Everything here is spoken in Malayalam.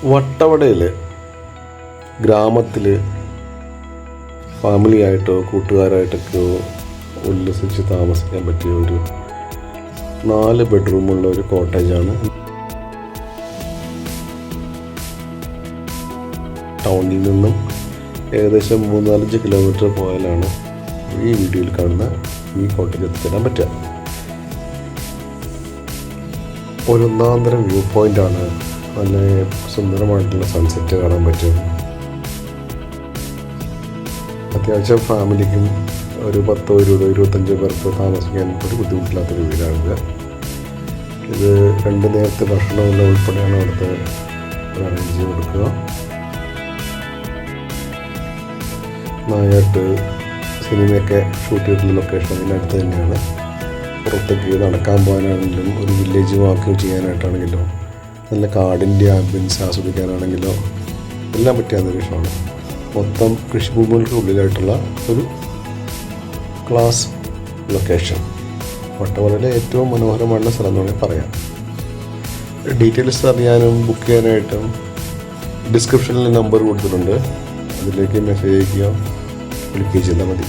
വട്ടവടയിൽ ഗ്രാമത്തിൽ ഫാമിലിയായിട്ടോ കൂട്ടുകാരായിട്ടൊക്കെയോ ഉല്ലസിച്ച് താമസിക്കാൻ പറ്റിയ ഒരു 4 ബെഡ്റൂമുള്ള ഒരു കോട്ടേജാണ്. ടൗണിൽ നിന്നും ഏകദേശം 3-4 കിലോമീറ്റർ പോയാലാണ് ഈ വീഡിയോയിൽ കാണുന്ന ഈ കോട്ടേജ് എത്തിച്ചേരാൻ പറ്റുക. ഒരു ഒന്നാന്തരം വ്യൂ പോയിൻ്റാണ്. നല്ല സുന്ദരമായിട്ടുള്ള സൺസെറ്റ് കാണാൻ പറ്റും. അത്യാവശ്യം ഫാമിലിക്കും ഒരു 10, 20, 25 പേർക്ക് താമസിക്കാൻ ഒരു ബുദ്ധിമുട്ടില്ലാത്തൊരു വീടാണിത്. ഇത് 2 നേരത്തെ ഭക്ഷണമെല്ലാം ഉൾപ്പെടെയാണ് അവിടുത്തെ അറേഞ്ച് ചെയ്ത് കൊടുക്കുക. നായാട്ട് സിനിമയൊക്കെ ഷൂട്ട് ചെയ്തിട്ടുള്ള ലൊക്കേഷൻ അതിനടുത്ത് തന്നെയാണ്. പുറത്തേക്ക് നടക്കാൻ പോകാനാണെങ്കിലും ഒരു വില്ലേജ് വാക്ക് ചെയ്യാനായിട്ടാണെങ്കിലോ നല്ല കാടിൻ്റെ ആംബിയൻസ് ആസ്വദിക്കാനാണെങ്കിലോ എല്ലാം പറ്റിയ അന്തരീക്ഷമാണ്. മൊത്തം കൃഷിഭൂമികൾക്ക് ഉള്ളിലായിട്ടുള്ള ഒരു ക്ലാസ് ലൊക്കേഷൻ. വട്ടവടയിലെ ഏറ്റവും മനോഹരമായ സ്ഥലം എന്ന് വേണമെങ്കിൽ പറയാം. ഡീറ്റെയിൽസ് അറിയാനും ബുക്ക് ചെയ്യാനായിട്ടും ഡിസ്ക്രിപ്ഷനിൽ നമ്പർ കൊടുത്തിട്ടുണ്ട്. അതിലേക്ക് മെസ്സേജ് അയക്കുകയോ വിളിക്കുകയോ ചെയ്താൽ മതി.